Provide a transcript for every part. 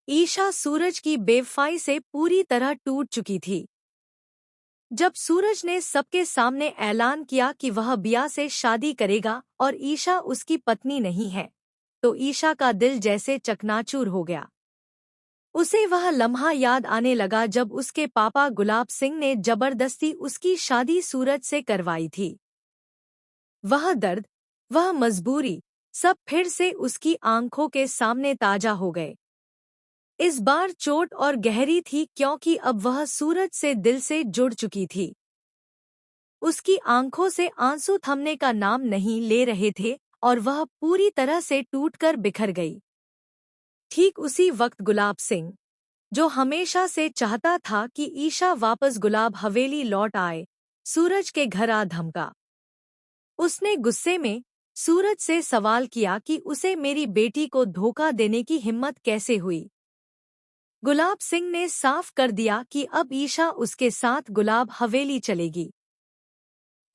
ईशा सूरज की बेवफाई से पूरी तरह टूट चुकी थी। जब सूरज ने सबके सामने ऐलान किया कि वह बिया से शादी करेगा और ईशा उसकी पत्नी नहीं है, तो ईशा का दिल जैसे चकनाचूर हो गया। उसे वह लम्हा याद आने लगा जब उसके पापा गुलाब सिंह ने जबरदस्ती उसकी शादी सूरज से करवाई थी। वह दर्द, वह मजबूरी, सब फिर से उसकी आंखों के सामने ताजा हो गए। इस बार चोट और गहरी थी क्योंकि अब वह सूरज से दिल से जुड़ चुकी थी। उसकी आंखों से आंसू थमने का नाम नहीं ले रहे थे और वह पूरी तरह से टूटकर बिखर गई। ठीक उसी वक्त गुलाब सिंह, जो हमेशा से चाहता था कि ईशा वापस गुलाब हवेली लौट आए, सूरज के घर आ धमका। उसने गुस्से में सूरज से सवाल किया कि उसे मेरी बेटी को धोखा देने की हिम्मत कैसे हुई। गुलाब सिंह ने साफ कर दिया कि अब ईशा उसके साथ गुलाब हवेली चलेगी।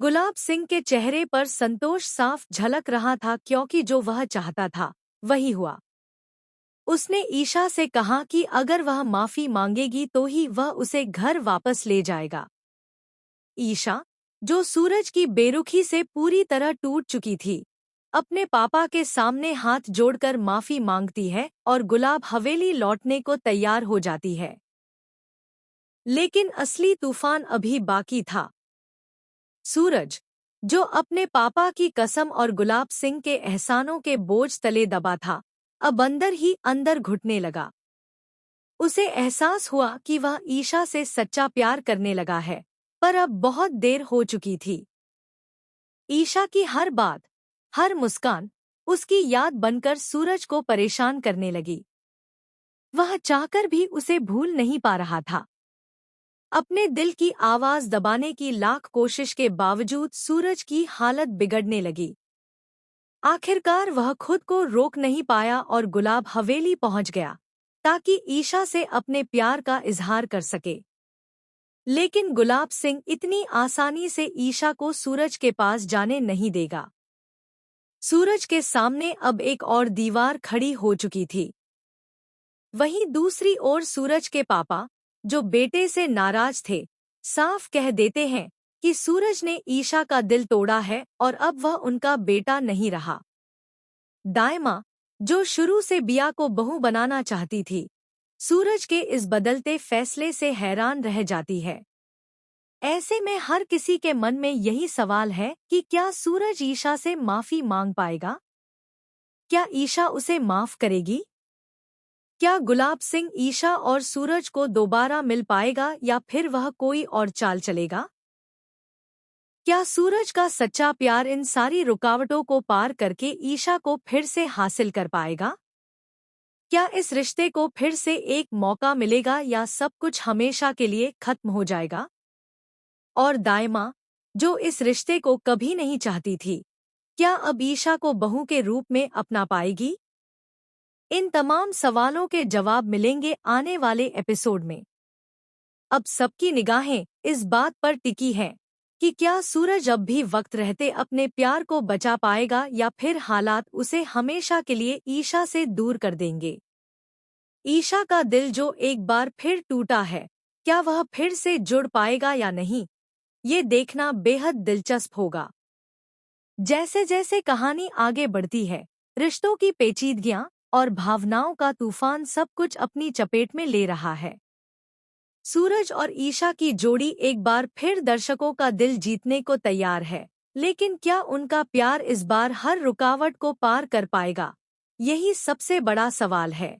गुलाब सिंह के चेहरे पर संतोष साफ झलक रहा था क्योंकि जो वह चाहता था वही हुआ। उसने ईशा से कहा कि अगर वह माफी मांगेगी तो ही वह उसे घर वापस ले जाएगा। ईशा, जो सूरज की बेरुखी से पूरी तरह टूट चुकी थी, अपने पापा के सामने हाथ जोड़कर माफी मांगती है और गुलाब हवेली लौटने को तैयार हो जाती है। लेकिन असली तूफान अभी बाकी था। सूरज, जो अपने पापा की कसम और गुलाब सिंह के एहसानों के बोझ तले दबा था, अब अंदर ही अंदर घुटने लगा। उसे एहसास हुआ कि वह ईशा से सच्चा प्यार करने लगा है, पर अब बहुत देर हो चुकी थी। ईशा की हर बात, हर मुस्कान उसकी याद बनकर सूरज को परेशान करने लगी। वह चाहकर भी उसे भूल नहीं पा रहा था। अपने दिल की आवाज दबाने की लाख कोशिश के बावजूद सूरज की हालत बिगड़ने लगी। आखिरकार वह खुद को रोक नहीं पाया और गुलाब हवेली पहुंच गया ताकि ईशा से अपने प्यार का इजहार कर सके। लेकिन गुलाब सिंह इतनी आसानी से ईशा को सूरज के पास जाने नहीं देगा। सूरज के सामने अब एक और दीवार खड़ी हो चुकी थी। वहीं दूसरी ओर सूरज के पापा, जो बेटे से नाराज थे, साफ कह देते हैं कि सूरज ने ईशा का दिल तोड़ा है और अब वह उनका बेटा नहीं रहा। दाइमा, जो शुरू से बिया को बहू बनाना चाहती थी, सूरज के इस बदलते फैसले से हैरान रह जाती है। ऐसे में हर किसी के मन में यही सवाल है कि क्या सूरज ईशा से माफी मांग पाएगा? क्या ईशा उसे माफ करेगी? क्या गुलाब सिंह ईशा और सूरज को दोबारा मिल पाएगा या फिर वह कोई और चाल चलेगा? क्या सूरज का सच्चा प्यार इन सारी रुकावटों को पार करके ईशा को फिर से हासिल कर पाएगा? क्या इस रिश्ते को फिर से एक मौका मिलेगा या सब कुछ हमेशा के लिए खत्म हो जाएगा? और दाइमा, जो इस रिश्ते को कभी नहीं चाहती थी, क्या अब ईशा को बहू के रूप में अपना पाएगी? इन तमाम सवालों के जवाब मिलेंगे आने वाले एपिसोड में। अब सबकी निगाहें इस बात पर टिकी हैं कि क्या सूरज अब भी वक्त रहते अपने प्यार को बचा पाएगा या फिर हालात उसे हमेशा के लिए ईशा से दूर कर देंगे। ईशा का दिल जो एक बार फिर टूटा है, क्या वह फिर से जुड़ पाएगा या नहीं, ये देखना बेहद दिलचस्प होगा। जैसे जैसे कहानी आगे बढ़ती है, रिश्तों की पेचीदगियां और भावनाओं का तूफान सब कुछ अपनी चपेट में ले रहा है। सूरज और ईशा की जोड़ी एक बार फिर दर्शकों का दिल जीतने को तैयार है, लेकिन क्या उनका प्यार इस बार हर रुकावट को पार कर पाएगा? यही सबसे बड़ा सवाल है।